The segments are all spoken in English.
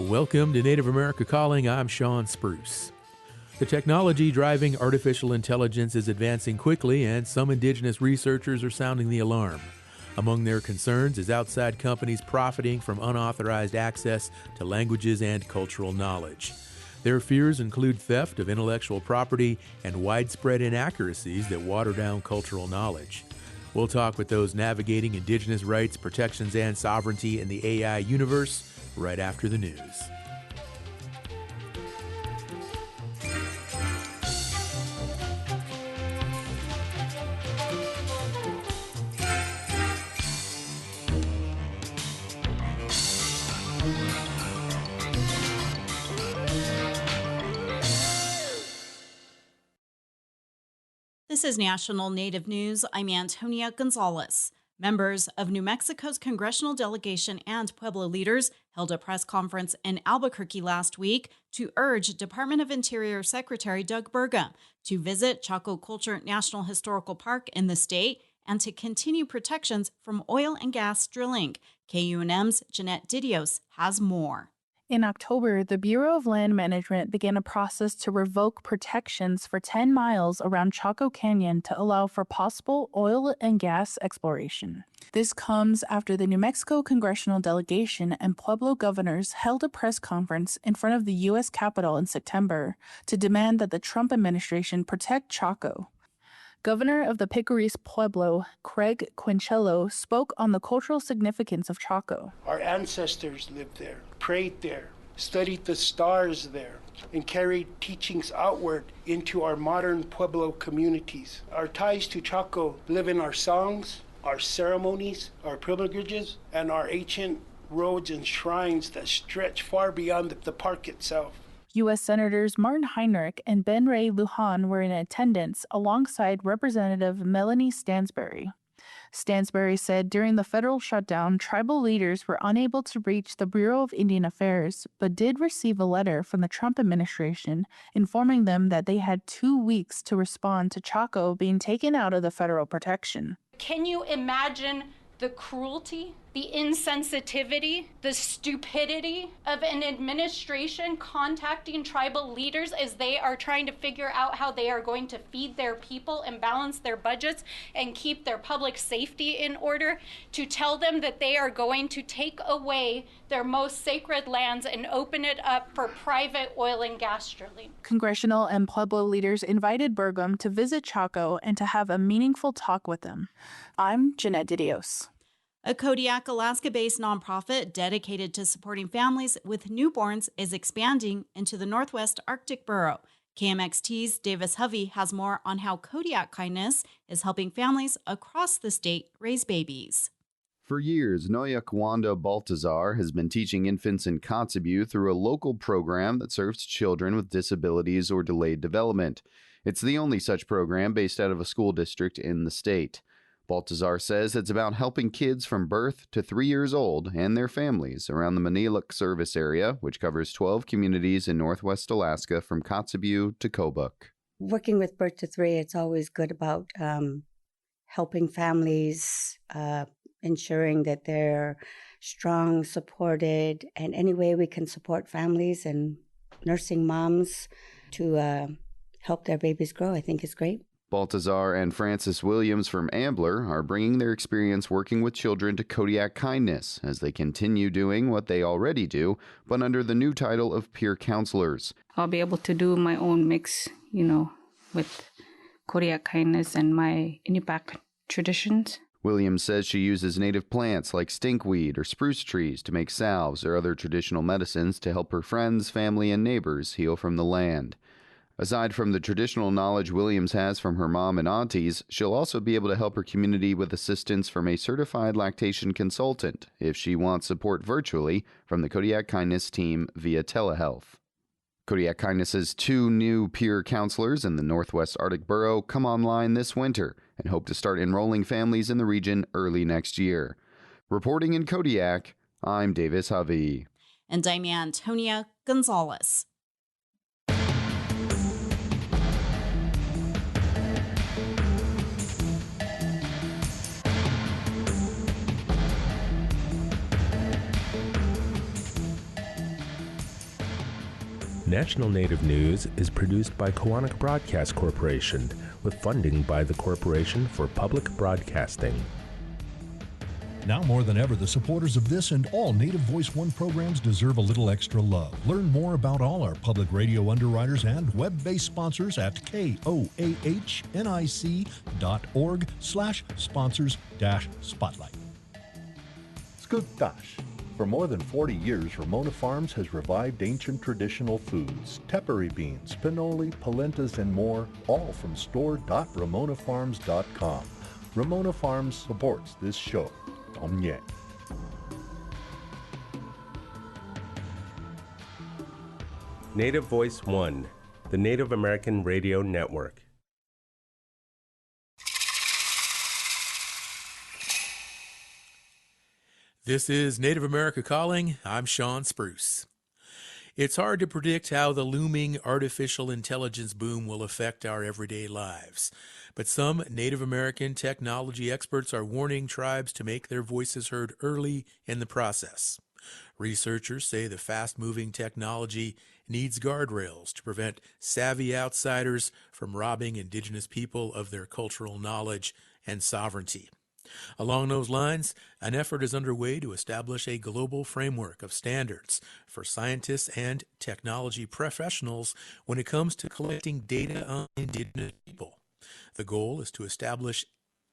Welcome to Native America Calling. I'm Sean Spruce. The technology driving artificial intelligence is advancing quickly, and some indigenous researchers are sounding the alarm. Among their concerns is outside companies profiting from unauthorized access to languages and cultural knowledge. Their fears include theft of intellectual property and widespread inaccuracies that water down cultural knowledge. We'll talk with those navigating indigenous rights, protections, and sovereignty in the AI universe right after the news. This is National Native News. I'm Antonia Gonzalez. Members of New Mexico's congressional delegation and Pueblo leaders held a press conference in Albuquerque last week to urge Department of Interior Secretary Doug Burgum to visit Chaco Culture National Historical Park in the state and to continue protections from oil and gas drilling. KUNM's Jeanette Didios has more. In October, the Bureau of Land Management began a process to revoke protections for 10 miles around Chaco Canyon to allow for possible oil and gas exploration. This comes after the New Mexico congressional delegation and Pueblo governors held a press conference in front of the U.S. Capitol in September to demand that the Trump administration protect Chaco. Governor of the Picaris Pueblo, Craig Quincello, spoke on the cultural significance of Chaco. Our ancestors lived there, prayed there, studied the stars there, and carried teachings outward into our modern Pueblo communities. Our ties to Chaco live in our songs, our ceremonies, our pilgrimages, and our ancient roads and shrines that stretch far beyond the park itself. U.S. Senators Martin Heinrich and Ben Ray Lujan were in attendance alongside Representative Melanie Stansbury. Stansbury said during the federal shutdown, tribal leaders were unable to reach the Bureau of Indian Affairs, but did receive a letter from the Trump administration informing them that they had 2 weeks to respond to Chaco being taken out of the federal protection. Can you imagine the cruelty, the insensitivity, the stupidity of an administration contacting tribal leaders as they are trying to figure out how they are going to feed their people and balance their budgets and keep their public safety in order, to tell them that they are going to take away their most sacred lands and open it up for private oil and gas drilling. Congressional and Pueblo leaders invited Burgum to visit Chaco and to have a meaningful talk with them. I'm Jeanette Didios. A Kodiak, Alaska-based nonprofit dedicated to supporting families with newborns is expanding into the Northwest Arctic borough. KMXT's Davis Hovey has more on how Kodiak Kindness is helping families across the state raise babies. For years, Noya Kwanda Baltazar has been teaching infants in Kotzebue through a local program that serves children with disabilities or delayed development. It's the only such program based out of a school district in the state. Baltazar says it's about helping kids from birth to 3 years old and their families around the Maniluk service area, which covers 12 communities in northwest Alaska from Kotzebue to Kobuk. Working with birth to 3, it's always good about helping families, ensuring that they're strong, supported, and any way we can support families and nursing moms to help their babies grow, I think is great. Baltazar and Francis Williams from Ambler are bringing their experience working with children to Kodiak Kindness as they continue doing what they already do, but under the new title of peer counselors. I'll be able to do my own mix, with Kodiak Kindness and my Inupiaq traditions. Williams says she uses native plants like stinkweed or spruce trees to make salves or other traditional medicines to help her friends, family, and neighbors heal from the land. Aside from the traditional knowledge Williams has from her mom and aunties, she'll also be able to help her community with assistance from a certified lactation consultant if she wants support virtually from the Kodiak Kindness team via telehealth. Kodiak Kindness's 2 new peer counselors in the Northwest Arctic borough come online this winter and hope to start enrolling families in the region early next year. Reporting in Kodiak, I'm Davis Hovey. And I'm Antonia Gonzalez. National Native News is produced by Koahnic Broadcast Corporation with funding by the Corporation for Public Broadcasting. Now more than ever, the supporters of this and all Native Voice One programs deserve a little extra love. Learn more about all our public radio underwriters and web-based sponsors at koahnic.org/sponsors-spotlight. Skugtash. For more than 40 years, Ramona Farms has revived ancient traditional foods, tepary beans, pinoli, polentas, and more, all from store.ramonafarms.com. Ramona Farms supports this show. Tom Yang. Native Voice One, the Native American Radio Network. This is Native America Calling. I'm Sean Spruce. It's hard to predict how the looming artificial intelligence boom will affect our everyday lives, but some Native American technology experts are warning tribes to make their voices heard early in the process. Researchers say the fast-moving technology needs guardrails to prevent savvy outsiders from robbing Indigenous people of their cultural knowledge and sovereignty. Along those lines, an effort is underway to establish a global framework of standards for scientists and technology professionals when it comes to collecting data on Indigenous people. The goal is to establish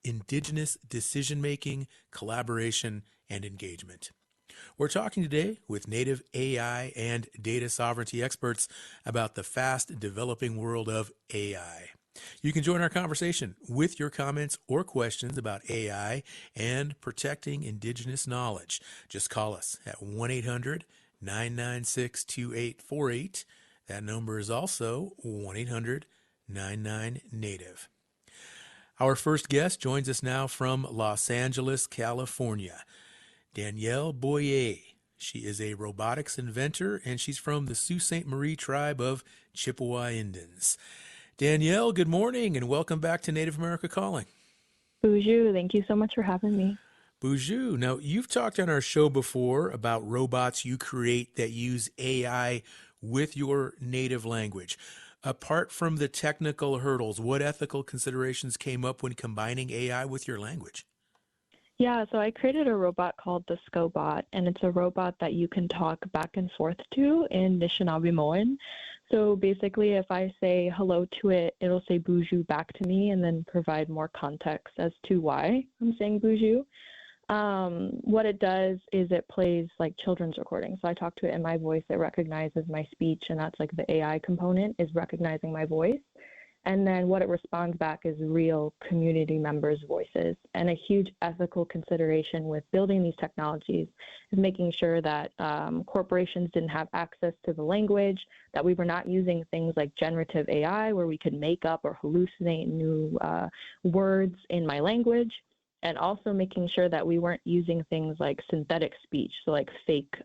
Indigenous decision-making, collaboration, and engagement. We're talking today with Native AI and data sovereignty experts about the fast-developing world of AI. You can join our conversation with your comments or questions about AI and protecting Indigenous knowledge. Just call us at 1-800-996-2848. That number is also 1-800-99-NATIVE. Our first guest joins us now from Los Angeles, California. Danielle Boyer. She is a robotics inventor, and she's from the Sault Ste. Marie tribe of Chippewa Indians. Danielle, good morning, and welcome back to Native America Calling. Bonjour, thank you so much for having me. Bonjour. Now, you've talked on our show before about robots you create that use AI with your native language. Apart from the technical hurdles, what ethical considerations came up when combining AI with your language? Yeah, so I created a robot called the Scobot, and it's a robot that you can talk back and forth to in Anishinaabe. So basically, if I say hello to it, it'll say Bonjour back to me and then provide more context as to why I'm saying Bonjour. What it does is it plays like children's recordings. So I talk to it in my voice, it recognizes my speech, and that's like the AI component is recognizing my voice. And then what it responds back is real community members' voices. And a huge ethical consideration with building these technologies is making sure that corporations didn't have access to the language, that we were not using things like generative AI where we could make up or hallucinate new words in my language, and also making sure that we weren't using things like synthetic speech, so like fake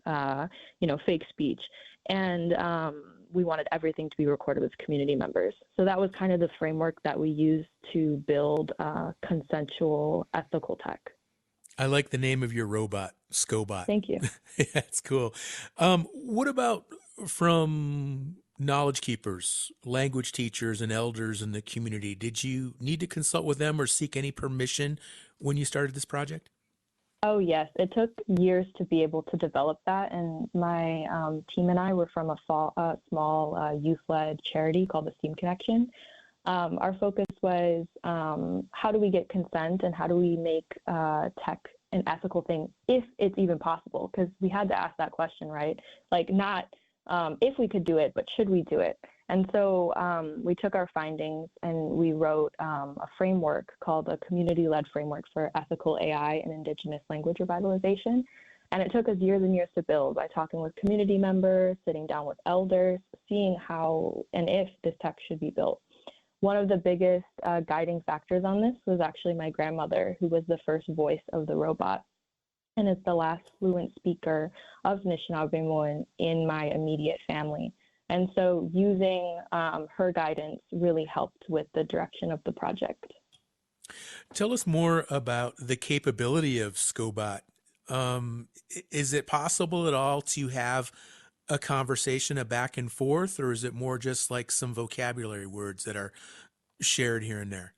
speech. And we wanted everything to be recorded with community members. So that was kind of the framework that we used to build consensual ethical tech. I like the name of your robot, Scobot. Thank you. Yeah, it's cool. What about from knowledge keepers, language teachers, and elders in the community? Did you need to consult with them or seek any permission when you started this project? Oh, yes. It took years to be able to develop that. And my team and I were from a small youth-led charity called the STEAM Connection. Our focus was how do we get consent and how do we make tech an ethical thing, if it's even possible? Because we had to ask that question, right? Like not if we could do it, but should we do it? And so we took our findings and we wrote a framework called the Community-Led Framework for Ethical AI and Indigenous Language Revitalization. And it took us years and years to build by talking with community members, sitting down with elders, seeing how and if this tech should be built. One of the biggest guiding factors on this was actually my grandmother, who was the first voice of the robot and is the last fluent speaker of Anishinaabe in my immediate family. And so using her guidance really helped with the direction of the project. Tell us more about the capability of Scobot. Is it possible at all to have a conversation, a back and forth, or is it more just like some vocabulary words that are shared here and there?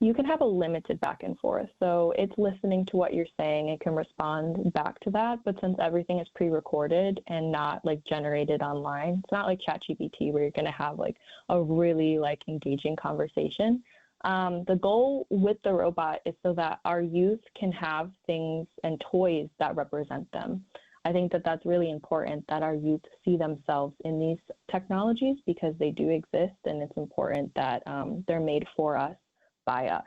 You can have a limited back and forth. So it's listening to what you're saying. It can respond back to that. But since everything is pre-recorded and not like generated online, it's not like ChatGPT where you're going to have like a really like engaging conversation. The goal with the robot is so that our youth can have things and toys that represent them. I think that that's really important, that our youth see themselves in these technologies because they do exist, and it's important that they're made for us, by us.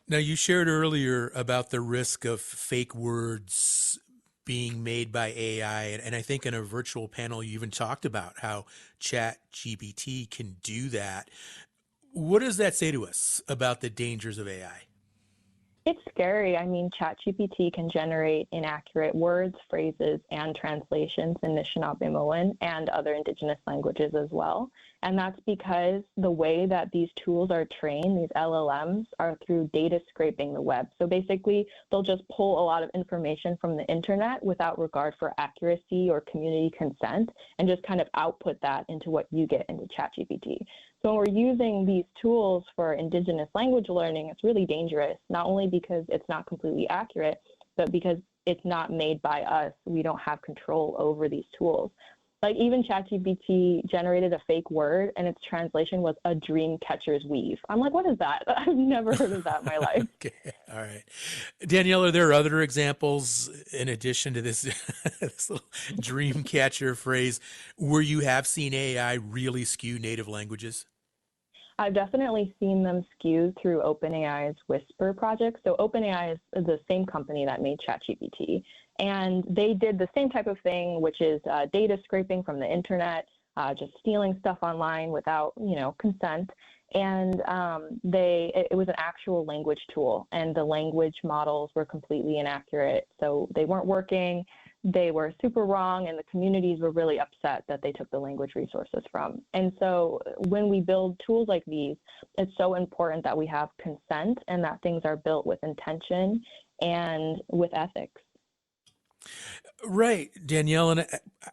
Now, you shared earlier about the risk of fake words being made by AI, and I think in a virtual panel you even talked about how ChatGPT can do that. What does that say to us about the dangers of AI? It's scary. I mean, ChatGPT can generate inaccurate words, phrases, and translations in Anishinaabe and other indigenous languages as well. And that's because the way that these tools are trained, these LLMs, are through data scraping the web. So basically, they'll just pull a lot of information from the internet without regard for accuracy or community consent and just kind of output that into what you get into ChatGPT. So when we're using these tools for indigenous language learning, it's really dangerous, not only because it's not completely accurate, but because it's not made by us. We don't have control over these tools. Like even ChatGPT generated a fake word and its translation was a dream catcher's weave. I'm like, what is that? I've never heard of that in my life. Okay, all right. Danielle, are there other examples in addition to this, this little dream catcher phrase where you have seen AI really skew native languages? I've definitely seen them skewed through OpenAI's Whisper project. So OpenAI is the same company that made ChatGPT. And they did the same type of thing, which is data scraping from the internet, just stealing stuff online without, consent. And it was an actual language tool, and the language models were completely inaccurate. So they weren't working. They were super wrong, and the communities were really upset that they took the language resources from. And so when we build tools like these, it's so important that we have consent and that things are built with intention and with ethics. Right, Danielle. And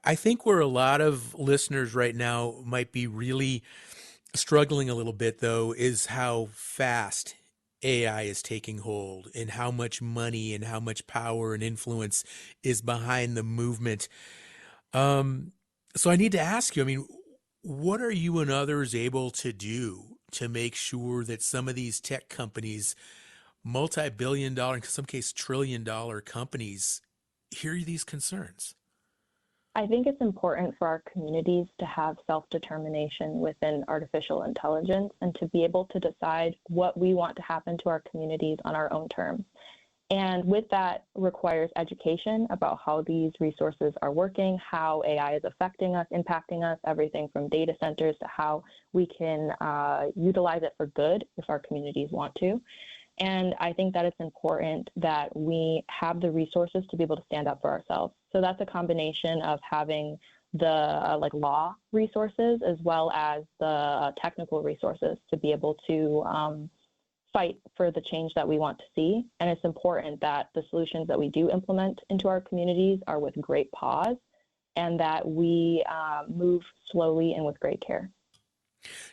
I think where a lot of listeners right now might be really struggling a little bit, though, is how fast AI is taking hold and how much money and how much power and influence is behind the movement. So I need to ask you, I mean, what are you and others able to do to make sure that some of these tech companies, multi-billion-dollar, in some case trillion-dollar companies, hear these concerns? I think it's important for our communities to have self-determination within artificial intelligence and to be able to decide what we want to happen to our communities on our own terms. And with that requires education about how these resources are working, how AI is affecting us, impacting us, everything from data centers to how we can utilize it for good if our communities want to. And I think that it's important that we have the resources to be able to stand up for ourselves. So that's a combination of having the law resources as well as the technical resources to be able to fight for the change that we want to see. And it's important that the solutions that we do implement into our communities are with great pause and that we move slowly and with great care.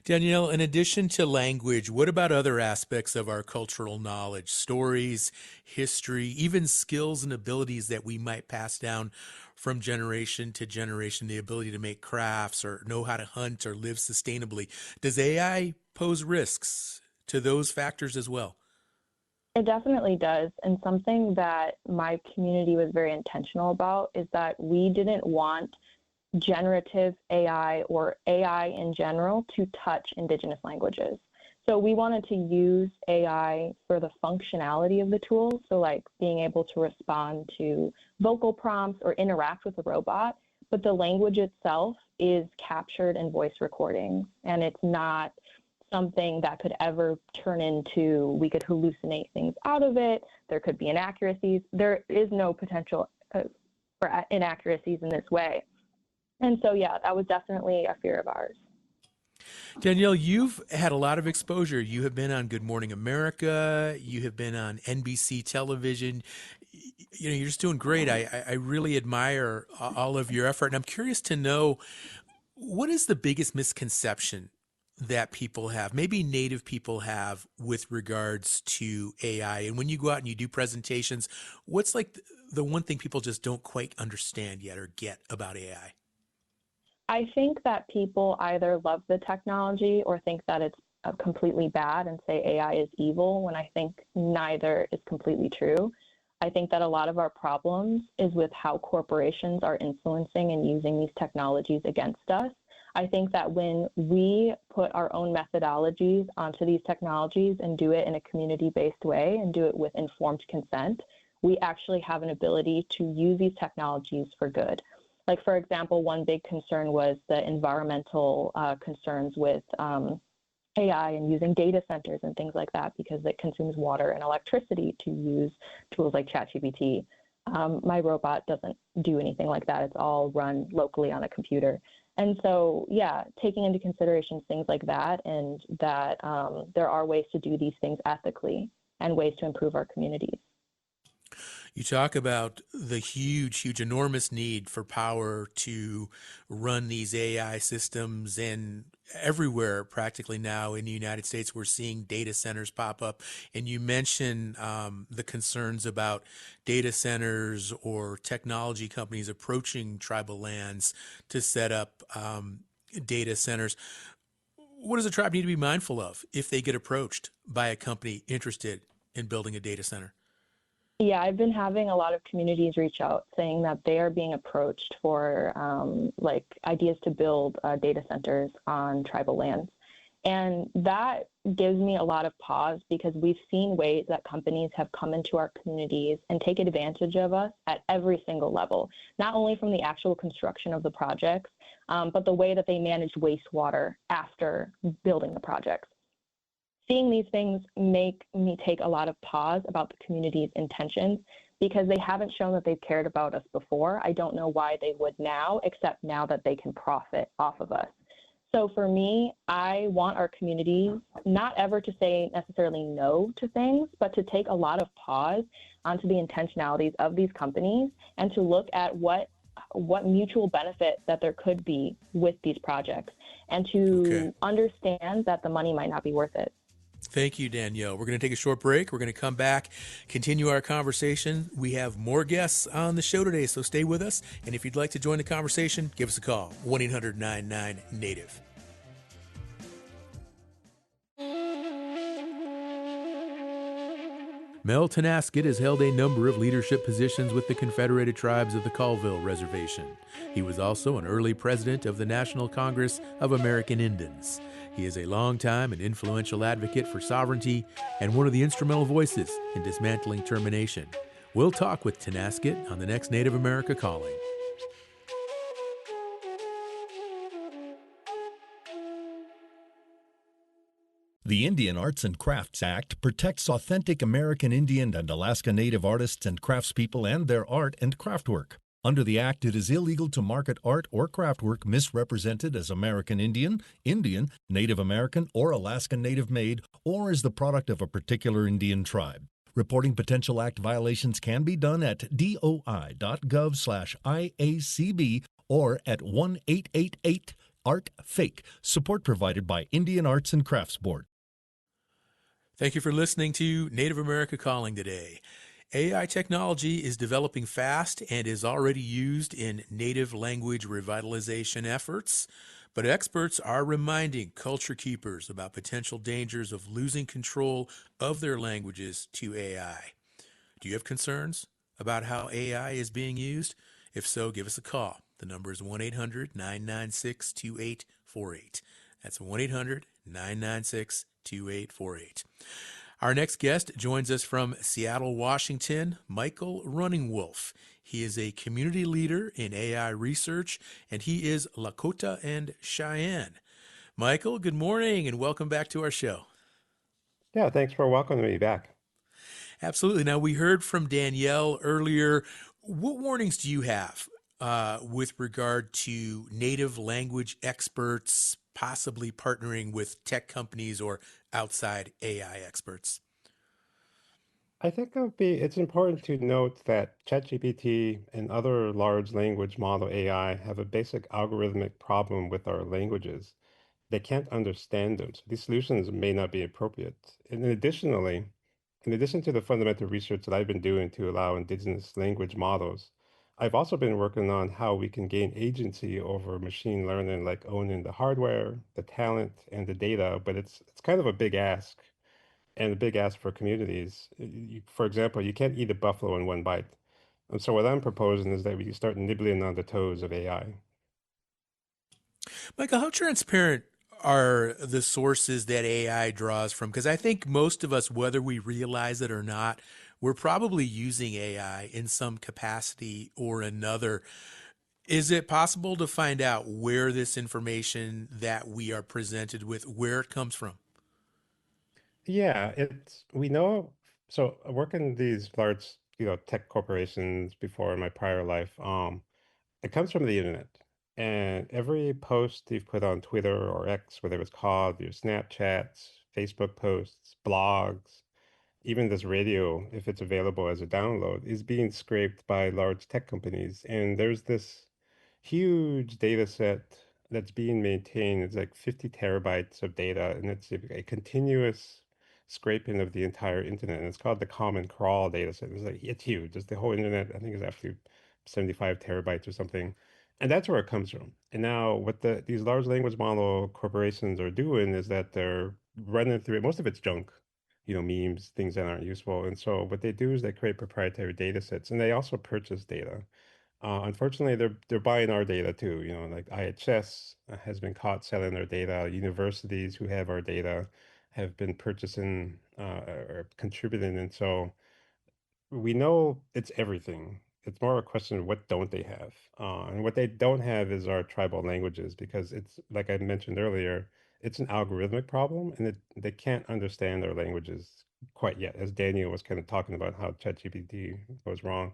Danielle, in addition to language, what about other aspects of our cultural knowledge, stories, history, even skills and abilities that we might pass down from generation to generation, the ability to make crafts or know how to hunt or live sustainably? Does AI pose risks to those factors as well? It definitely does. And something that my community was very intentional about is that we didn't want generative AI or AI in general to touch indigenous languages. So we wanted to use AI for the functionality of the tools, so like being able to respond to vocal prompts or interact with a robot, but the language itself is captured in voice recordings, and it's not something that could ever turn into, we could hallucinate things out of it, there could be inaccuracies. There is no potential for inaccuracies in this way. And so, yeah, that was definitely a fear of ours. Danielle, you've had a lot of exposure. You have been on Good Morning America. You have been on NBC television. you're just doing great. I really admire all of your effort. And I'm curious to know, what is the biggest misconception that people have, maybe Native people have, with regards to AI? And when you go out and you do presentations, what's like the one thing people just don't quite understand yet or get about AI? I think that people either love the technology or think that it's completely bad and say AI is evil, when I think neither is completely true. I think that a lot of our problems is with how corporations are influencing and using these technologies against us. I think that when we put our own methodologies onto these technologies and do it in a community-based way and do it with informed consent, we actually have an ability to use these technologies for good. Like, for example, one big concern was the environmental concerns with AI and using data centers and things like that, because it consumes water and electricity to use tools like ChatGPT. My robot doesn't do anything like that. It's all run locally on a computer. And so, yeah, taking into consideration things like that, and that there are ways to do these things ethically and ways to improve our communities. You talk about the huge, enormous need for power to run these AI systems, and everywhere practically now in the United States, we're seeing data centers pop up. And you mentioned the concerns about data centers or technology companies approaching tribal lands to set up data centers. What does a tribe need to be mindful of if they get approached by a company interested in building a data center? Yeah, I've been having a lot of communities reach out saying that they are being approached for like ideas to build data centers on tribal lands. And that gives me a lot of pause, because we've seen ways that companies have come into our communities and taken advantage of us at every single level, not only from the actual construction of the projects, but the way that they manage wastewater after building the projects. Seeing these things make me take a lot of pause about the community's intentions, because they haven't shown that they've cared about us before. I don't know why they would now, except now that they can profit off of us. So for me, I want our community not ever to say necessarily no to things, but to take a lot of pause onto the intentionalities of these companies and to look at what mutual benefit that there could be with these projects, and to understand that the money might not be worth it. Thank you, Danielle. We're going to take a short break. We're going to come back, continue our conversation. We have more guests on the show today, so stay with us. And if you'd like to join the conversation, give us a call, 1-800-99-NATIVE. Mel Tenasket has held a number of leadership positions with the Confederated Tribes of the Colville Reservation. He was also an early president of the National Congress of American Indians. He is a longtime and influential advocate for sovereignty and one of the instrumental voices in dismantling termination. We'll talk with Tenasket on the next Native America Calling. The Indian Arts and Crafts Act protects authentic American Indian and Alaska Native artists and craftspeople and their art and craftwork. Under the Act, it is illegal to market art or craftwork misrepresented as American Indian, Indian, Native American, or Alaska Native made, or as the product of a particular Indian tribe. Reporting potential Act violations can be done at doi.gov/IACB or at 1-888-ART-FAKE. Support provided by Indian Arts and Crafts Board. Thank you for listening to Native America Calling today. AI technology is developing fast and is already used in native language revitalization efforts, but experts are reminding culture keepers about potential dangers of losing control of their languages to AI. Do you have concerns about how AI is being used? If so, give us a call. The number is 1-800-996-2848. That's 1-800-996-2848. Our next guest joins us from Seattle, Washington, Michael Runningwolf. He is a community leader in AI research, and he is Lakota and Cheyenne. Michael, good morning, and welcome back to our show. Yeah, thanks for welcoming me back. Absolutely. Now, we heard from Danielle earlier. What warnings do you have with regard to native language experts possibly partnering with tech companies or outside AI experts? I think it's important to note that ChatGPT and other large language model AI have a basic algorithmic problem with our languages. They can't understand them, so these solutions may not be appropriate. And in addition to the fundamental research that I've been doing to allow indigenous language models, I've also been working on how we can gain agency over machine learning, like owning the hardware, the talent, and the data. But it's kind of a big ask, and a big ask for communities. For example, you can't eat a buffalo in one bite. And so what I'm proposing is that we start nibbling on the toes of AI. Michael, how transparent are the sources that AI draws from? Because I think most of us, whether we realize it or not, we're probably using AI in some capacity or another. Is it possible to find out where this information that we are presented with, where it comes from? Yeah, we know. So I work in these large, tech corporations before in my prior life. It comes from the internet. And every post you've put on Twitter or X, whatever it's called, your Snapchats, Facebook posts, blogs, even this radio, if it's available as a download, is being scraped by large tech companies. And there's this huge data set that's being maintained. It's like 50 terabytes of data, and it's a continuous scraping of the entire internet. And it's called the Common Crawl data set. It's huge. It's the whole internet. I think is actually 75 terabytes or something. And that's where it comes from. And now what these large language model corporations are doing is that they're running through it. Most of it's junk, memes, things that aren't useful. And so what they do is they create proprietary data sets, and they also purchase data. Unfortunately, they're buying our data too. Like IHS has been caught selling their data. Universities who have our data have been purchasing or contributing, and so we know it's everything. It's more a question of what don't they have, and what they don't have is our tribal languages, because it's like I mentioned earlier, it's an algorithmic problem, and they can't understand our languages quite yet. As Daniel was kind of talking about how ChatGPT goes wrong.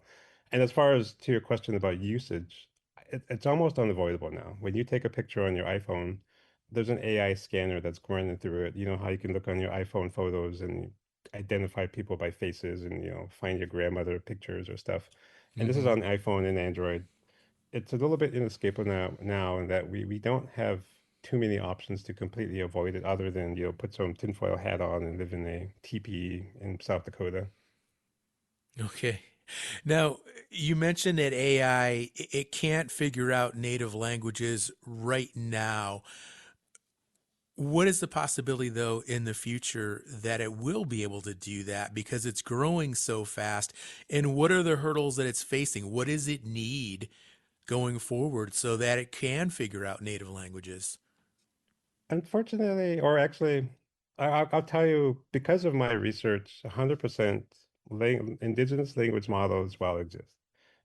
And as far as to your question about usage, it's almost unavoidable now. When you take a picture on your iPhone, there's an AI scanner that's running through it. You know how you can look on your iPhone photos and identify people by faces, and find your grandmother pictures or stuff. And this is Mm-hmm. on iPhone and Android. It's a little bit inescapable now in that we don't have too many options to completely avoid it, other than put some tinfoil hat on and live in a teepee in South Dakota. Okay. Now, you mentioned that AI, it can't figure out native languages right now. What is the possibility, though, in the future that it will be able to do that because it's growing so fast? And what are the hurdles that it's facing? What does it need going forward so that it can figure out native languages? Unfortunately, or actually, I'll tell you, because of my research, 100% indigenous language models will exist.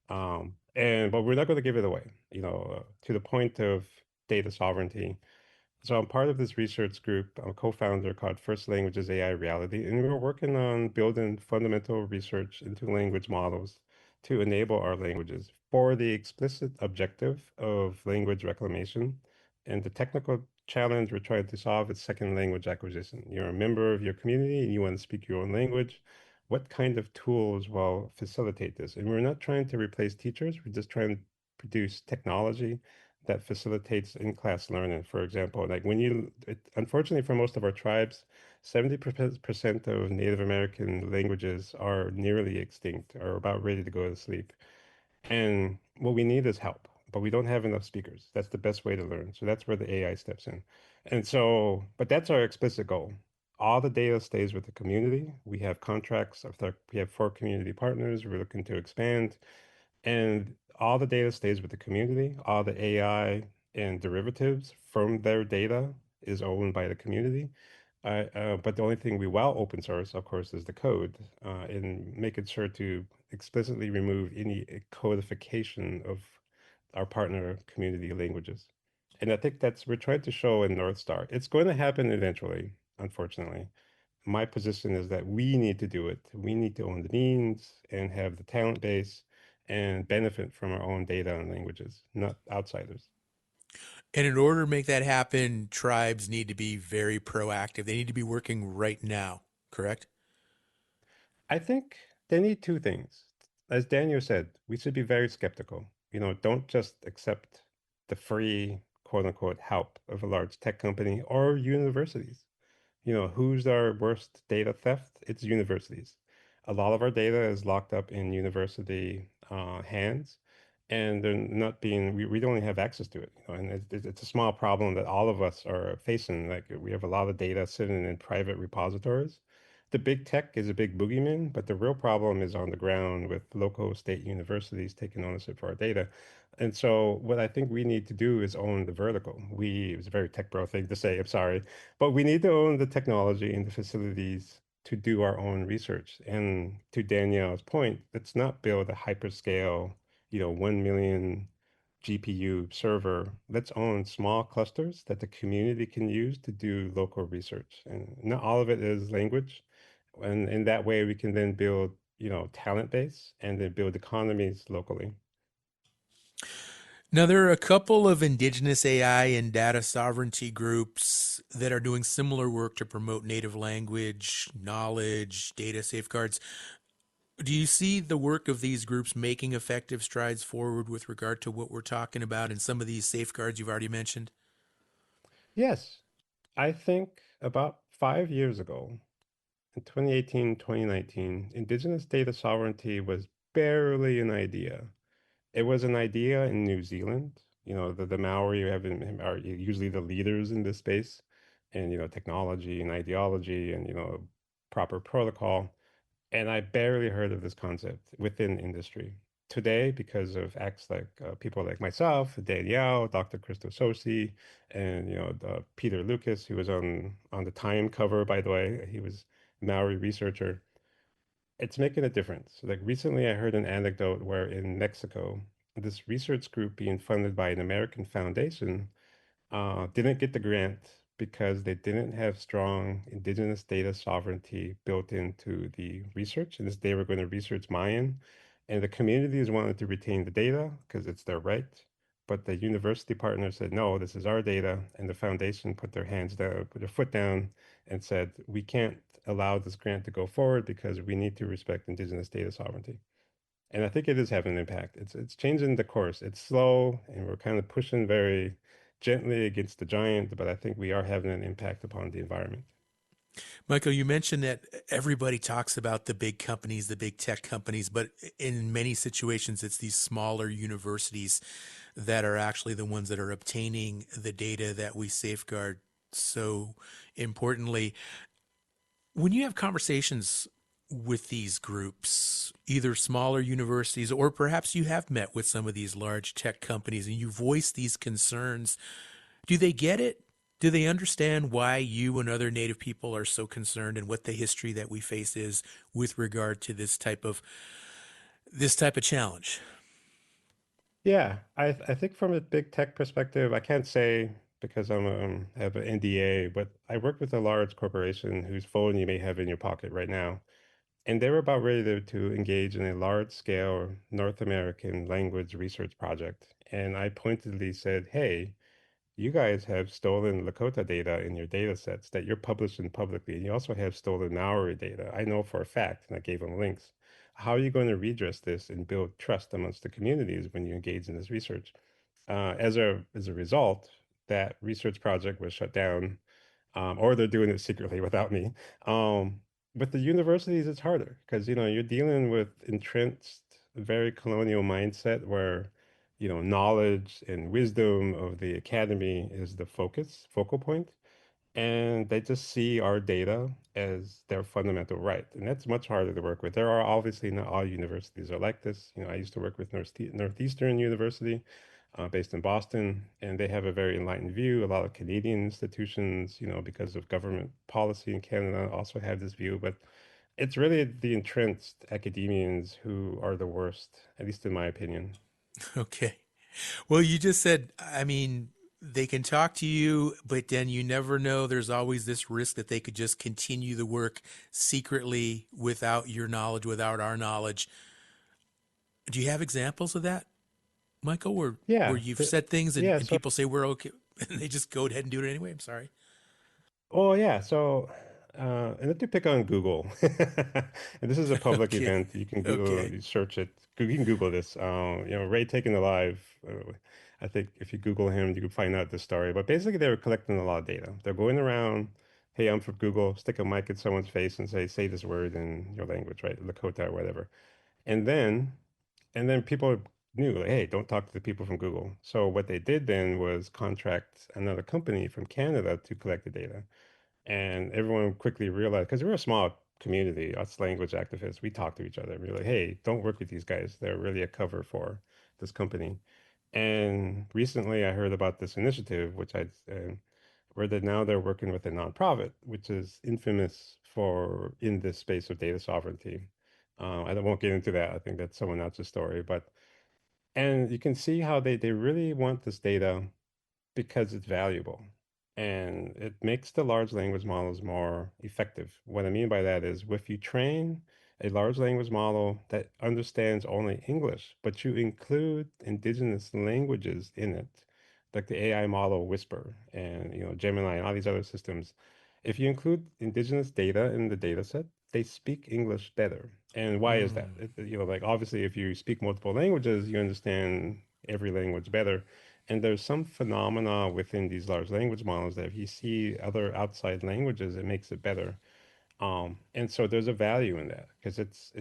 But we're not going to give it away, to the point of data sovereignty. So I'm part of this research group. I'm a co-founder called First Languages AI Reality, and we're working on building fundamental research into language models to enable our languages for the explicit objective of language reclamation. And the technical challenge we're trying to solve is second language acquisition. You're a member of your community and you want to speak your own language. What kind of tools will facilitate this? And we're not trying to replace teachers. We're just trying to produce technology that facilitates in-class learning. For example, like unfortunately for most of our tribes, 70% of Native American languages are nearly extinct or about ready to go to sleep. And what we need is help, but we don't have enough speakers. That's the best way to learn. So that's where the AI steps in. And so, but that's our explicit goal. All the data stays with the community. We have contracts we have 4 community partners. We're looking to expand, and all the data stays with the community. All the AI and derivatives from their data is owned by the community. But the only thing we will open source, of course, is the code, and making sure to explicitly remove any codification of our partner community languages. And I think we're trying to show in North Star. It's going to happen eventually, unfortunately. My position is that we need to do it. We need to own the means and have the talent base and benefit from our own data and languages, not outsiders. And in order to make that happen, tribes need to be very proactive. They need to be working right now, correct? I think they need two things. As Daniel said, we should be very skeptical. Don't just accept the free, quote unquote, help of a large tech company or universities. Who's our worst data theft? It's universities. A lot of our data is locked up in university hands, and they're not being. We don't have access to it. And it's a small problem that all of us are facing. Like we have a lot of data sitting in private repositories. The big tech is a big boogeyman, but the real problem is on the ground with local state universities taking ownership for our data. And so what I think we need to do is own the vertical. It's a very tech bro thing to say, I'm sorry, but we need to own the technology and the facilities to do our own research. And to Danielle's point, let's not build a hyperscale, 1 million GPU server. Let's own small clusters that the community can use to do local research. And not all of it is language. And in that way, we can then build, talent base and then build economies locally. Now, there are a couple of indigenous AI and data sovereignty groups that are doing similar work to promote native language, knowledge, data safeguards. Do you see the work of these groups making effective strides forward with regard to what we're talking about and some of these safeguards you've already mentioned? Yes. I think about 5 years ago, in 2018, 2019, indigenous data sovereignty was barely an idea. It was an idea in New Zealand. The Maori are usually the leaders in this space, and technology and ideology and proper protocol. And I barely heard of this concept within industry. Today, because of acts like people like myself, Danielle, Dr. Christo Sosi, and Peter Lucas, who was on the Time cover, by the way, he was a Maori researcher. It's making a difference. Like recently, I heard an anecdote where in Mexico, this research group being funded by an American foundation didn't get the grant because they didn't have strong indigenous data sovereignty built into the research, and they were going to research Mayan, and the communities wanted to retain the data because it's their right. But the university partner said, no, this is our data. And the foundation put their hands down, put their foot down and said, we can't allow this grant to go forward because we need to respect indigenous data sovereignty. And I think it is having an impact. It's changing the course. It's slow, and we're kind of pushing very gently against the giant, but I think we are having an impact upon the environment. Michael, you mentioned that everybody talks about the big companies, the big tech companies, but in many situations, it's these smaller universities that are actually the ones that are obtaining the data that we safeguard so importantly. When you have conversations with these groups, either smaller universities or perhaps you have met with some of these large tech companies and you voice these concerns, do they get it? Do they understand why you and other Native people are so concerned and what the history that we face is with regard to this type of challenge? Yeah, I think from a big tech perspective, I can't say because I have an NDA, but I work with a large corporation whose phone you may have in your pocket right now. And they were about ready to engage in a large scale North American language research project. And I pointedly said, hey, you guys have stolen Lakota data in your data sets that you're publishing publicly. And you also have stolen Maori data. I know for a fact, and I gave them links. How are you going to redress this and build trust amongst the communities when you engage in this research? As a result, that research project was shut down, or they're doing it secretly without me. With the universities, it's harder because you're dealing with entrenched, very colonial mindset where knowledge and wisdom of the academy is the focal point, and they just see our data as their fundamental right, and that's much harder to work with. There are obviously not all universities are like this. I used to work with Northeastern University, based in Boston, and they have a very enlightened view. A lot of Canadian institutions, because of government policy in Canada, also have this view. But it's really the entrenched academians who are the worst, at least in my opinion. Okay. Well, you just said, they can talk to you, but then you never know. There's always this risk that they could just continue the work secretly without your knowledge, without our knowledge. Do you have examples of that, Michael, where you've said things and people say we're okay, and they just go ahead and do it anyway? I'm sorry. Oh, yeah. So and if you pick on Google, and this is a public Okay. event, you can Google, Okay. you search it. You can Google this. Ray Taken Alive. I think if you Google him, you can find out the story. But basically, they were collecting a lot of data. They're going around. Hey, I'm from Google. Stick a mic in someone's face and say this word in your language, right? Lakota or whatever. And then people knew, like, hey, don't talk to the people from Google. So what they did then was contract another company from Canada to collect the data. And everyone quickly realized, because we're a small community, us language activists, we talk to each other. We're like, hey, don't work with these guys. They're really a cover for this company. And recently I heard about this initiative, where now they're working with a nonprofit, which is infamous for in this space of data sovereignty. I won't get into that. I think that's someone else's story. And you can see how they really want this data because it's valuable and it makes the large language models more effective. What I mean by that is if you train a large language model that understands only English, but you include indigenous languages in it, like the AI model Whisper and Gemini and all these other systems, if you include indigenous data in the data set, they speak English better. And why is that? Like obviously if you speak multiple languages, you understand every language better. And there's some phenomena within these large language models that if you see other outside languages, it makes it better. And so there's a value in that because it's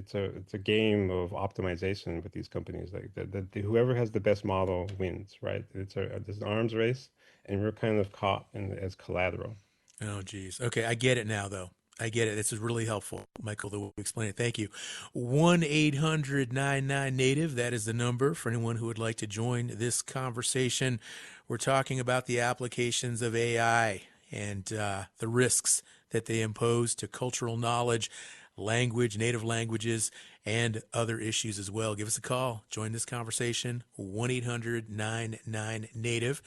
a game of optimization with these companies. Like whoever has the best model wins, right? It's an arms race, and we're kind of caught as collateral. Oh, geez. Okay, I get it now, though. I get it. This is really helpful, Michael, the way you explain it. Thank you. 1-800-99-NATIVE. That is the number for anyone who would like to join this conversation. We're talking about the applications of AI and the risks that they impose to cultural knowledge, language, native languages, and other issues as well. Give us a call. Join this conversation. 1-800-99-NATIVE.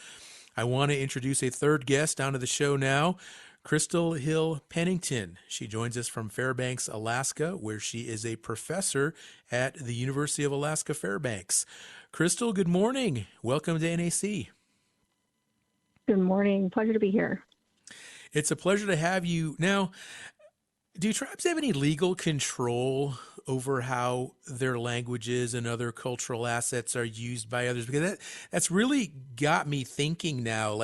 I want to introduce a third guest onto the show now. Crystal Hill Pennington. She joins us from Fairbanks, Alaska, where she is a professor at the University of Alaska Fairbanks. Crystal, good morning. Welcome to NAC. Good morning. Pleasure to be here. It's a pleasure to have you. Now, do tribes have any legal control over how their languages and other cultural assets are used by others? Because that's really got me thinking now,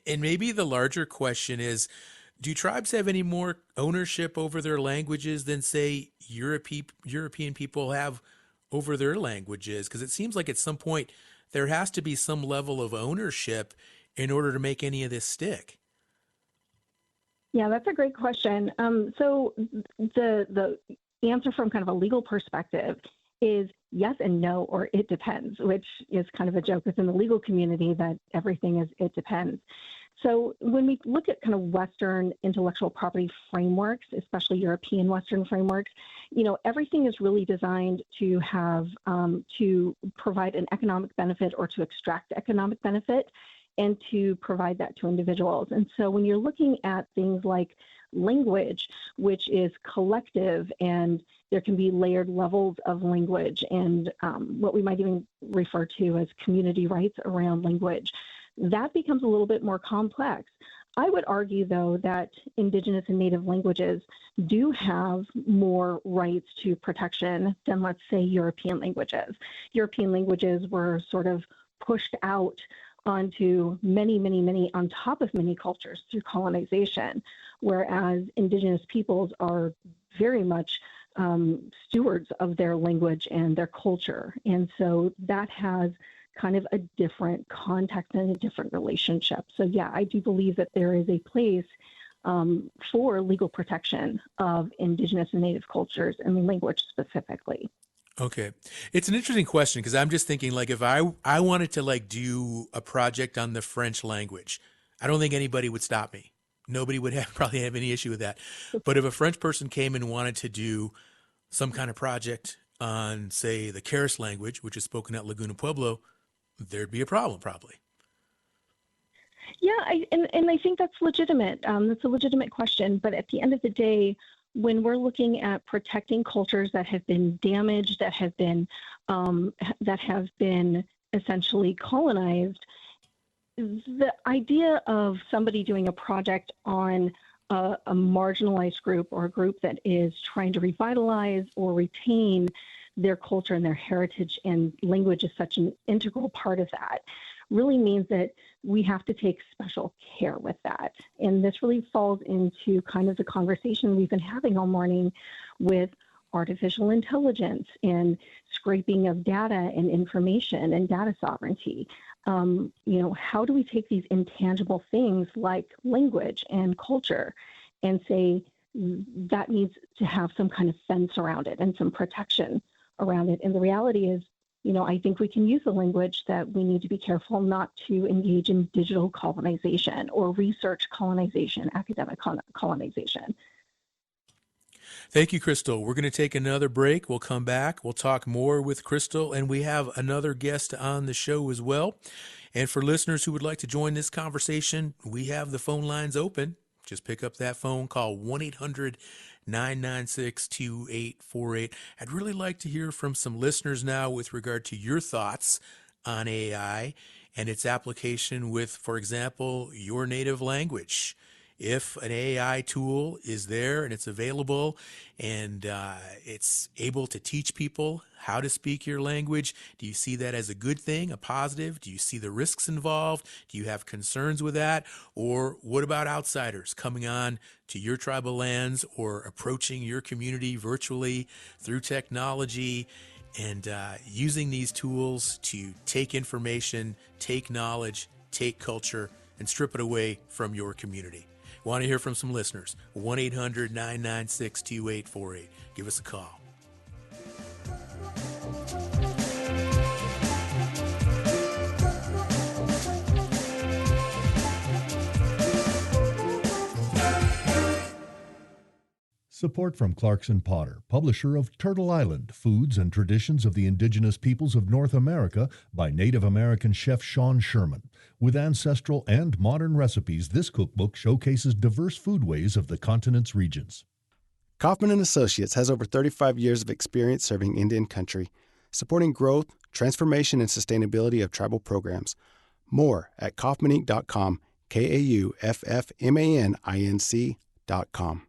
and maybe the larger question is, do tribes have any more ownership over their languages than, say, European people have over their languages? Because it seems like at some point there has to be some level of ownership in order to make any of this stick. Yeah, that's a great question. So the answer from kind of a legal perspective is yes and no, or it depends, which is kind of a joke within the legal community that everything is it depends. So when we look at kind of Western intellectual property frameworks, especially European Western frameworks, everything is really designed to have to provide an economic benefit or to extract economic benefit and to provide that to individuals. And so when you're looking at things like language, which is collective, and there can be layered levels of language and what we might even refer to as community rights around language, that becomes a little bit more complex. I would argue, though, that Indigenous and Native languages do have more rights to protection than, let's say, European languages. European languages were sort of pushed out onto many on top of many cultures through colonization, whereas Indigenous peoples are very much stewards of their language and their culture. And so that has kind of a different context and a different relationship. So yeah, I do believe that there is a place for legal protection of Indigenous and Native cultures and language specifically. Okay. It's an interesting question because I'm just thinking, if I wanted to do a project on the French language, I don't think anybody would stop me. Nobody would probably have any issue with that. But if a French person came and wanted to do some kind of project on, say, the Keres language, which is spoken at Laguna Pueblo, there'd be a problem probably. Yeah, I think that's legitimate. That's a legitimate question. But at the end of the day, when we're looking at protecting cultures that have been damaged, that have been essentially colonized, the idea of somebody doing a project on a marginalized group or a group that is trying to revitalize or retain their culture and their heritage, and language is such an integral part of that, really means that we have to take special care with that. And this really falls into kind of the conversation we've been having all morning with artificial intelligence and scraping of data and information and data sovereignty. How do we take these intangible things like language and culture and say that needs to have some kind of fence around it and some protection around it? And the reality is, I think we can use the language that we need to be careful not to engage in digital colonization or research colonization, academic colonization. Thank you, Crystal. We're going to take another break. We'll come back. We'll talk more with Crystal, and we have another guest on the show as well. And for listeners who would like to join this conversation, we have the phone lines open. Just pick up that phone, call 1-800-996-2848. I'd really like to hear from some listeners now with regard to your thoughts on AI and its application with, for example, your native language. If an AI tool is there and it's available and it's able to teach people how to speak your language, do you see that as a good thing, a positive? Do you see the risks involved? Do you have concerns with that? Or what about outsiders coming on to your tribal lands or approaching your community virtually through technology and using these tools to take information, take knowledge, take culture, and strip it away from your community? Want to hear from some listeners. 1-800-996-2848. Give us a call. Support from Clarkson Potter, publisher of Turtle Island, Foods and Traditions of the Indigenous Peoples of North America by Native American chef Sean Sherman. With ancestral and modern recipes, this cookbook showcases diverse foodways of the continent's regions. Kaufman & Associates has over 35 years of experience serving Indian country, supporting growth, transformation, and sustainability of tribal programs. More at kaufmaninc.com, KAUFFMANINC.com.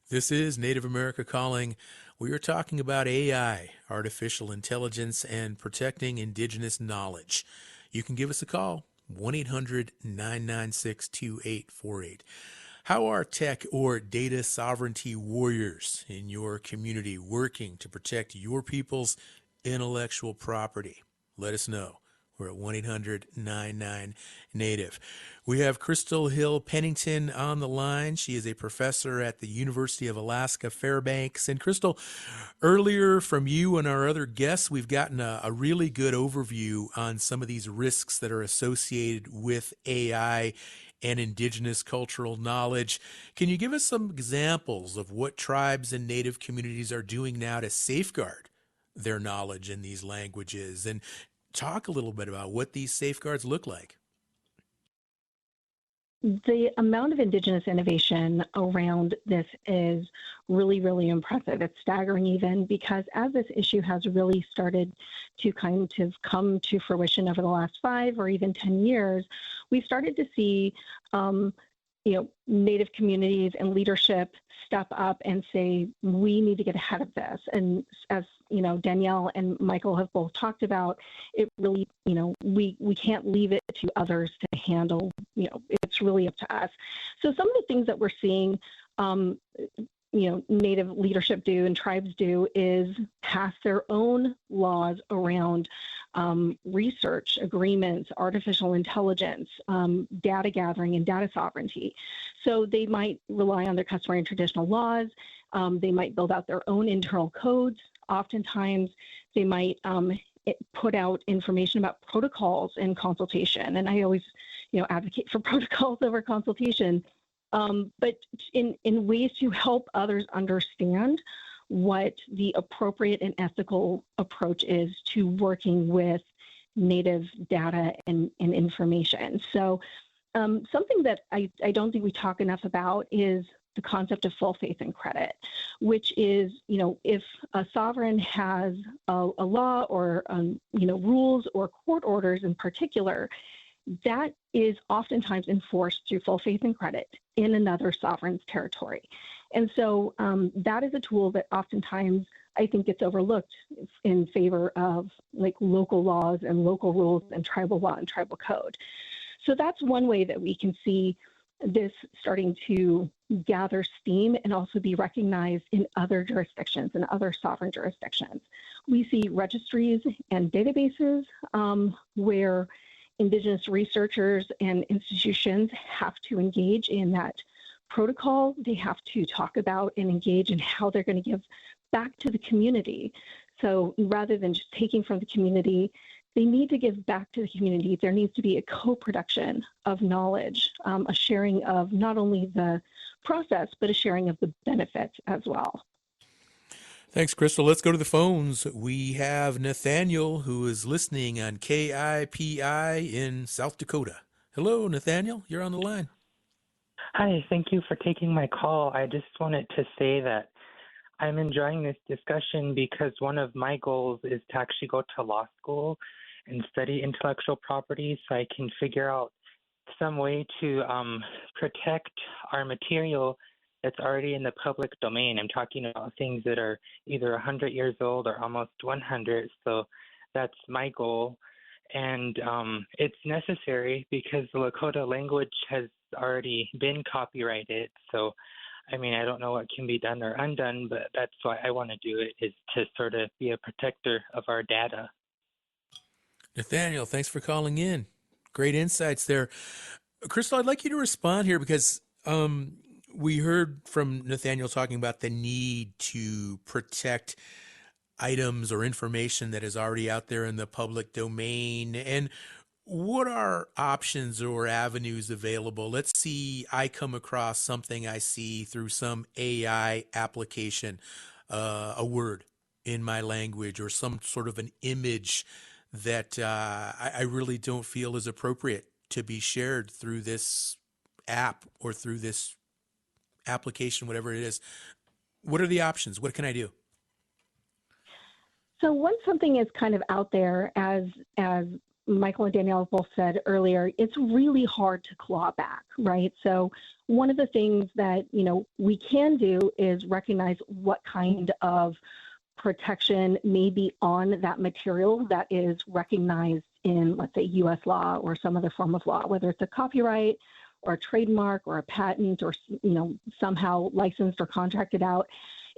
This is Native America Calling. We are talking about AI, artificial intelligence, and protecting indigenous knowledge. You can give us a call, 1-800-996-2848. How are tech or data sovereignty warriors in your community working to protect your people's intellectual property? Let us know. We're at 1-800-99-NATIVE. We have Crystal Hill Pennington on the line. She is a professor at the University of Alaska Fairbanks. And Crystal, earlier from you and our other guests, we've gotten a really good overview on some of these risks that are associated with AI and indigenous cultural knowledge. Can you give us some examples of what tribes and Native communities are doing now to safeguard their knowledge in these languages? And talk a little bit about what these safeguards look like. The amount of Indigenous innovation around this is really, really impressive. It's staggering even because as this issue has really started to kind of come to fruition over the last 5 or even 10 years, we've started to see Native communities and leadership step up and say, we need to get ahead of this. And as Danielle and Michael have both talked about, it really, we can't leave it to others to handle. It's really up to us. So some of the things that we're seeing, Native leadership do and tribes do is pass their own laws around research, agreements, artificial intelligence, data gathering, and data sovereignty. So they might rely on their customary and traditional laws. They might build out their own internal codes. Oftentimes, they might put out information about protocols in consultation. And I always, advocate for protocols over consultation. But in ways to help others understand what the appropriate and ethical approach is to working with Native data and information. So something that I don't think we talk enough about is the concept of full faith and credit, which is, if a sovereign has a law or, rules or court orders in particular, that is oftentimes enforced through full faith and credit in another sovereign's territory. And so that is a tool that oftentimes I think gets overlooked in favor of like local laws and local rules and tribal law and tribal code. So that's one way that we can see this starting to gather steam and also be recognized in other jurisdictions and other sovereign jurisdictions. We see registries and databases where Indigenous researchers and institutions have to engage in that protocol. They have to talk about and engage in how they're going to give back to the community. So rather than just taking from the community, they need to give back to the community. There needs to be a co-production of knowledge, a sharing of not only the process, but a sharing of the benefits as well. Thanks, Crystal. Let's go to the phones. We have Nathaniel, who is listening on KIPI in South Dakota. Hello, Nathaniel. You're on the line. Hi, thank you for taking my call. I just wanted to say that I'm enjoying this discussion because one of my goals is to actually go to law school and study intellectual property so I can figure out some way to protect our material that's already in the public domain. I'm talking about things that are either 100 years old or almost 100. So that's my goal. And it's necessary because the Lakota language has already been copyrighted. So, I mean, I don't know what can be done or undone, but that's why I want to do it, is to sort of be a protector of our data. Nathaniel, thanks for calling in. Great insights there. Crystal, I'd like you to respond here because we heard from Nathaniel talking about the need to protect items or information that is already out there in the public domain. And what are options or avenues available? Let's see, I come across something I see through some AI application, a word in my language or some sort of an image that I really don't feel is appropriate to be shared through this app or through this application, whatever it is. What are the options? What can I do? So once something is kind of out there, as Michael and Danielle both said earlier, it's really hard to claw back, right? So one of the things that, we can do is recognize what kind of protection may be on that material that is recognized in, let's say, U.S. law or some other form of law, whether it's a copyright or a trademark or a patent or, somehow licensed or contracted out.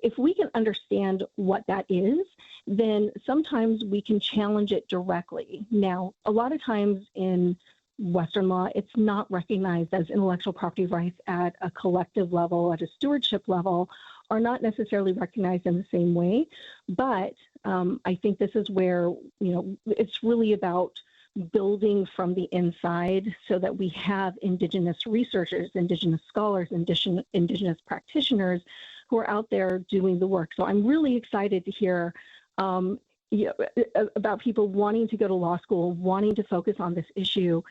If we can understand what that is, then sometimes we can challenge it directly. Now, a lot of times in Western law, it's not recognized as intellectual property rights at a collective level, at a stewardship level, are not necessarily recognized in the same way. But I think this is where, it's really about building from the inside so that we have Indigenous researchers, Indigenous scholars, Indigenous practitioners who are out there doing the work. So I'm really excited to hear about people wanting to go to law school, wanting to focus on this issue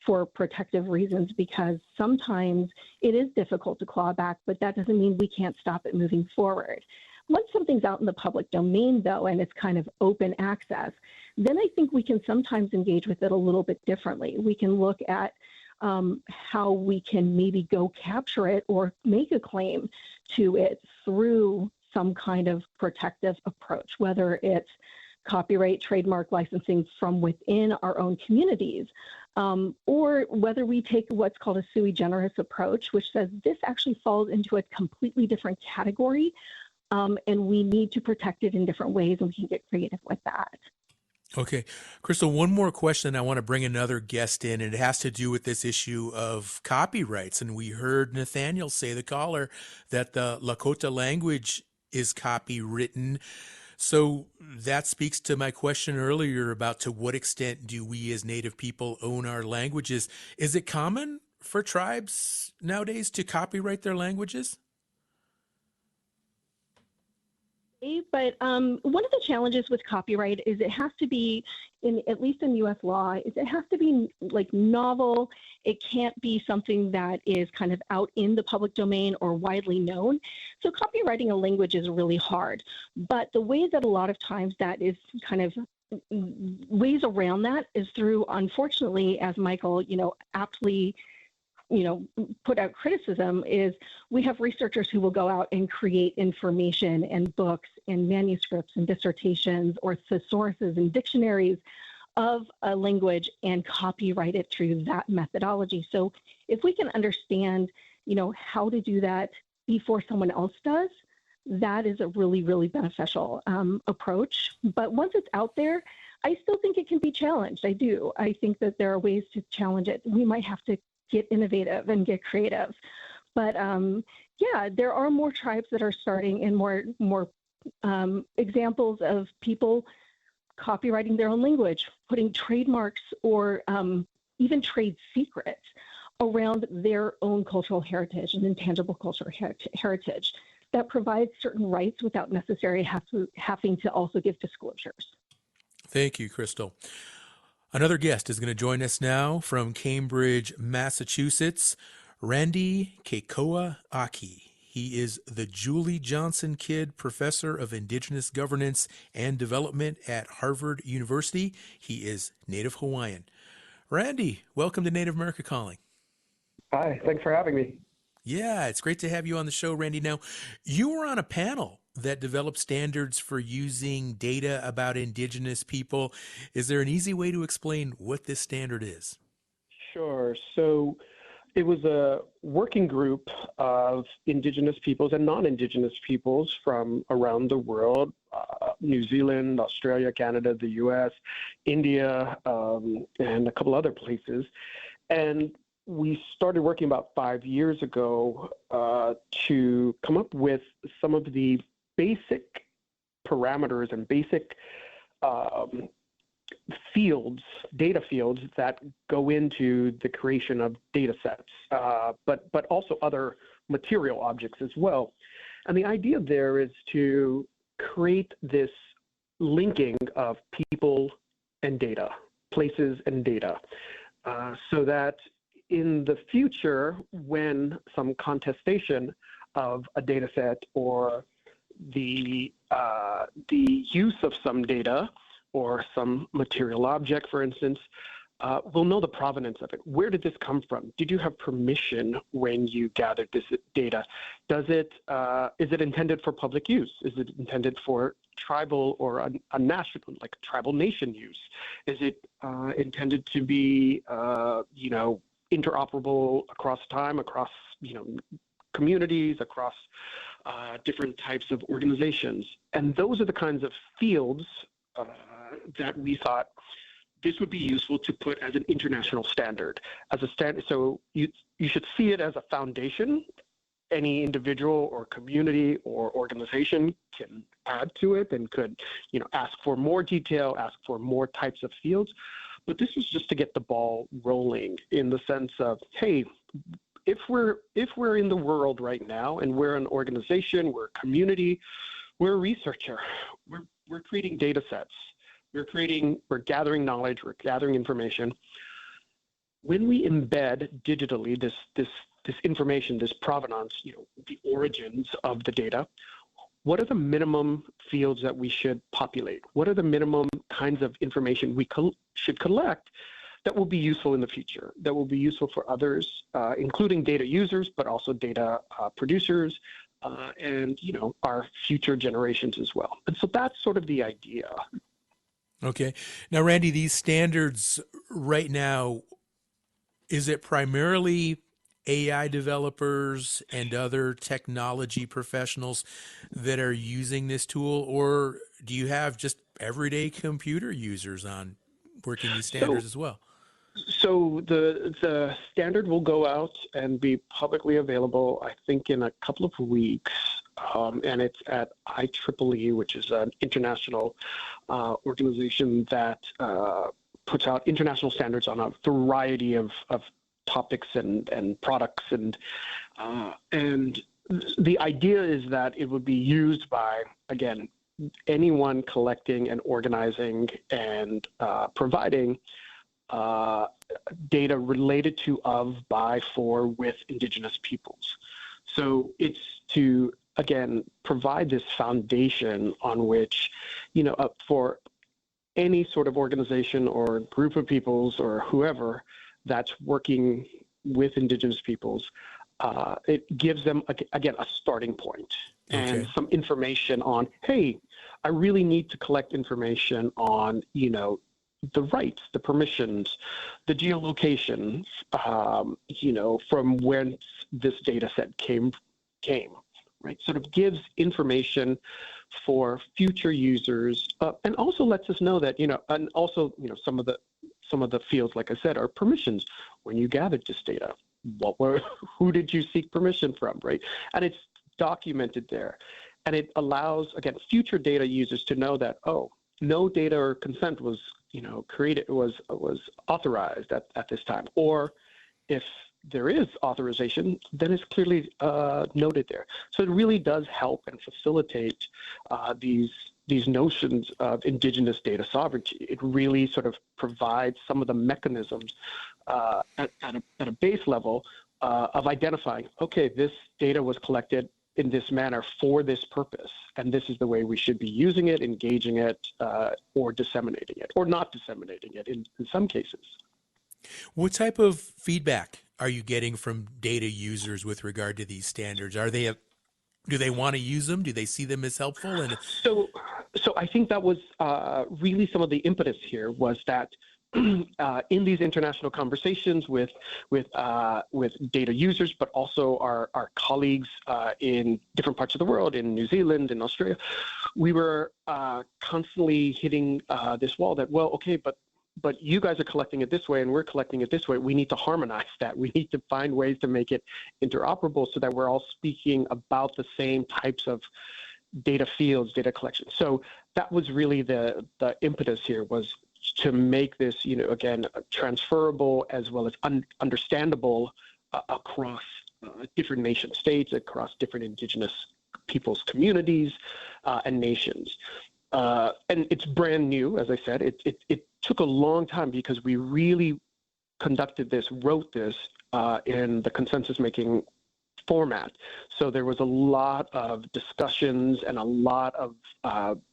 for protective reasons, because sometimes it is difficult to claw back, but that doesn't mean we can't stop it moving forward. Once something's out in the public domain, though, and it's kind of open access, then I think we can sometimes engage with it a little bit differently. We can look at how we can maybe go capture it or make a claim to it through some kind of protective approach, whether it's copyright, trademark licensing from within our own communities, or whether we take what's called a sui generis approach, which says this actually falls into a completely different category, and we need to protect it in different ways, and we can get creative with that. Okay. Crystal, one more question. I want to bring another guest in, and it has to do with this issue of copyrights. And we heard Nathaniel say, the caller, that the Lakota language is copywritten. So that speaks to my question earlier about to what extent do we as Native people own our languages? Is it common for tribes nowadays to copyright their languages? But one of the challenges with copyright is it has to be, at least in U.S. law, is it has to be like novel. It can't be something that is kind of out in the public domain or widely known. So copywriting a language is really hard. But the way that a lot of times that is kind of ways around that is through, unfortunately, as Michael, aptly, put out criticism, is we have researchers who will go out and create information and books and manuscripts and dissertations or thesaurus and dictionaries of a language and copyright it through that methodology. So if we can understand, how to do that before someone else does, that is a really, really beneficial approach. But once it's out there, I still think it can be challenged. I do. I think that there are ways to challenge it. We might have to get innovative and get creative. But there are more tribes that are starting, and more examples of people copyrighting their own language, putting trademarks or even trade secrets around their own cultural heritage and intangible cultural heritage that provides certain rights without necessarily having to also give disclosures. Thank you, Crystal. Another guest is going to join us now from Cambridge, Massachusetts, Randy Kekoa Aki. He is the Julie Johnson Kidd Professor of Indigenous Governance and Development at Harvard University. He is Native Hawaiian. Randy, welcome to Native America Calling. Hi, thanks for having me. Yeah, it's great to have you on the show, Randy. Now, you were on a panel that developed standards for using data about Indigenous people. Is there an easy way to explain what this standard is? Sure. So it was a working group of Indigenous peoples and non-Indigenous peoples from around the world, New Zealand, Australia, Canada, the US, India, and a couple other places. And we started working about 5 years ago to come up with some of the basic parameters and basic data fields that go into the creation of data sets, but also other material objects as well. And the idea there is to create this linking of people and data, places and data, so that in the future, when some contestation of a data set or the use of some data or some material object, for instance, we'll know the provenance of it. Where did this come from? Did you have permission when you gathered this data? Is it intended for public use? Is it intended for tribal or a national, like tribal nation use? Is it intended to be, interoperable across time, across, communities, across different types of organizations? And those are the kinds of fields that we thought this would be useful to put as an international standard, as a standard. So you should see it as a foundation. Any individual or community or organization can add to it and could, ask for more detail, ask for more types of fields. But this was just to get the ball rolling in the sense of, hey, if we're in the world right now and we're an organization, we're a community, we're a researcher, we're creating data sets, we're gathering knowledge, we're gathering information. When we embed digitally this information, this provenance, the origins of the data, what are the minimum fields that we should populate? What are the minimum kinds of information we should collect that will be useful in the future, that will be useful for others, including data users, but also data producers, and our future generations as well. And so that's sort of the idea. Okay. Now, Randy, these standards right now, is it primarily AI developers and other technology professionals that are using this tool, or do you have just everyday computer users on working these standards as well? So the standard will go out and be publicly available, I think, in a couple of weeks, and it's at IEEE, which is an international organization that puts out international standards on a variety of topics and products, and the idea is that it would be used by, again, anyone collecting and organizing and providing data related to, of, by, for, with Indigenous peoples. So it's to, again, provide this foundation on which, for any sort of organization or group of peoples or whoever that's working with Indigenous peoples, it gives them, again, a starting point and some information on, hey, I really need to collect information on, the rights, the permissions, the geolocation, from whence this data set came, right? Sort of gives information for future users, and also lets us know that, and also, some of the fields, like I said, are permissions. When you gathered this data, who did you seek permission from, right? And it's documented there. And it allows, again, future data users to know that, oh, no data or consent was, created, was authorized at this time. Or if there is authorization, then it's clearly noted there. So it really does help and facilitate these notions of Indigenous data sovereignty. It really sort of provides some of the mechanisms at a base level of identifying, okay, this data was collected in this manner for this purpose, and this is the way we should be using it, engaging it, or disseminating it, or not disseminating it in some cases. What type of feedback are you getting from data users with regard to these standards? Do they want to use them? Do they see them as helpful? And so I think that was really some of the impetus here, was that in these international conversations with data users, but also our colleagues in different parts of the world, in New Zealand, in Australia, we were constantly hitting this wall that, well, okay, but you guys are collecting it this way and we're collecting it this way. We need to harmonize that. We need to find ways to make it interoperable so that we're all speaking about the same types of data fields, data collection. So that was really the impetus here, was to make this, again, transferable as well as understandable across different nation states, across different Indigenous peoples' communities and nations. And it's brand new, as I said. It took a long time because we really wrote this in the consensus-making format. So there was a lot of discussions and a lot of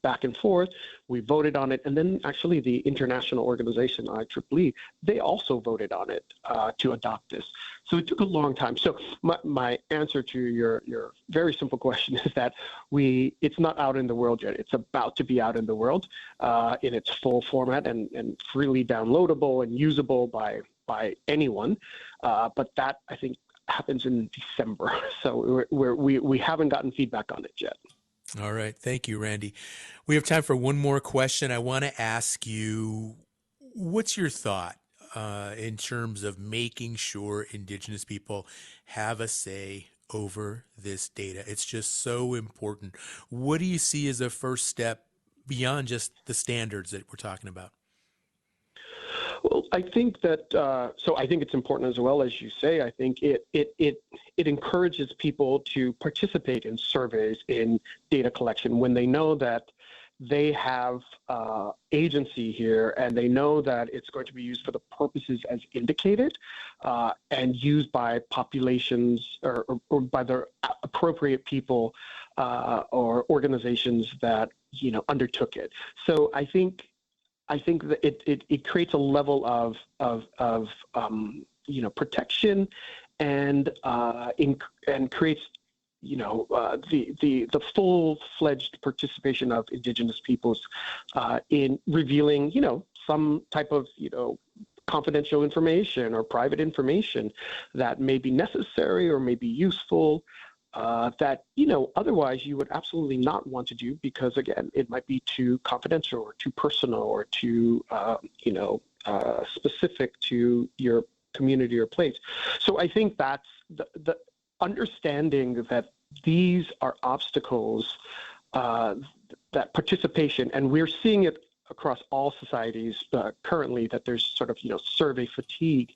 back and forth. We voted on it, and then actually the international organization, IEEE, they also voted on it to adopt this. So it took a long time. So my answer to your very simple question is that it's not out in the world yet. It's about to be out in the world in its full format and freely downloadable and usable by anyone. But that, I think, happens in December. So we haven't gotten feedback on it yet. All right. Thank you, Randy. We have time for one more question. I want to ask you, what's your thought in terms of making sure Indigenous people have a say over this data? It's just so important. What do you see as a first step beyond just the standards that we're talking about? Well, I think that I think it's important as well, as you say. I think it encourages people to participate in surveys, in data collection, when they know that they have agency here and they know that it's going to be used for the purposes as indicated and used by populations or by the appropriate people or organizations that undertook it. So I think that it creates a level of protection and creates the full-fledged participation of Indigenous peoples in revealing some type of confidential information or private information that may be necessary or may be useful. That otherwise you would absolutely not want to do, because again, it might be too confidential or too personal or too specific to your community or place. So I think that's the understanding that these are obstacles that participation, and we're seeing it across all societies currently, that there's sort of survey fatigue,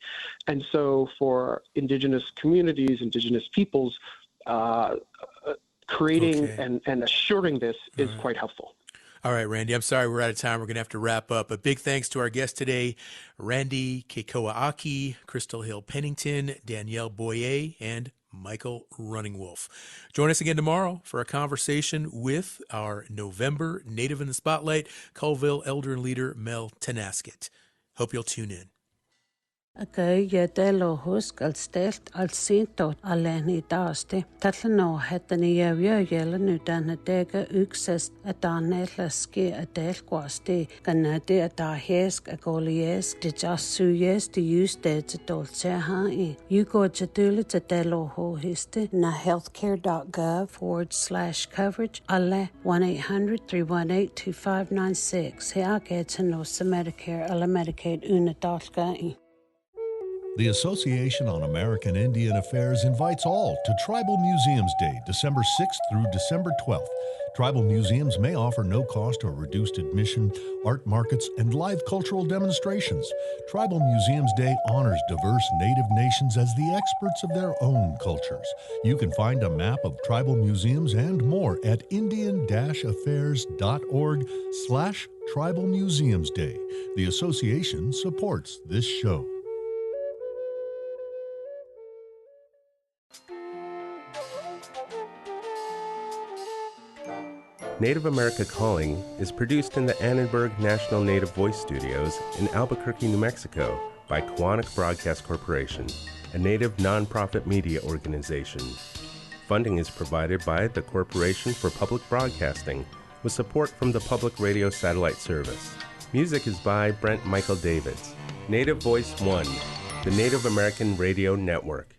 and so for Indigenous communities, Indigenous peoples, creating and assuring this is quite helpful. All right, Randy, I'm sorry we're out of time. We're going to have to wrap up. A big thanks to our guests today, Randy Kekoa-Aki, Crystal Hill Pennington, Danielle Boyer, and Michael Running Wolf. Join us again tomorrow for a conversation with our November Native in the Spotlight, Colville Elder leader Mel Tenasket. Hope you'll tune in. Delo huskal stelt al sintot aleni daasti. Tatlano hetani yella nudana dega uksest adanetlaski adel quasti ganadi adahesk agolies de jasuyes de usted to dolce hai. You go to dula to delo ho histe na healthcare.gov/coverage alle 1-800-318-2596. He agets no Medicare alla Medicaid una dalgai. The Association on American Indian Affairs invites all to Tribal Museums Day, December 6th through December 12th. Tribal museums may offer no-cost or reduced admission, art markets, and live cultural demonstrations. Tribal Museums Day honors diverse Native nations as the experts of their own cultures. You can find a map of tribal museums and more at indian-affairs.org/Tribal Museums Day. The association supports this show. Native America Calling is produced in the Annenberg National Native Voice Studios in Albuquerque, New Mexico by Koahnic Broadcast Corporation, a Native nonprofit media organization. Funding is provided by the Corporation for Public Broadcasting with support from the Public Radio Satellite Service. Music is by Brent Michael Davids. Native Voice One, the Native American Radio Network.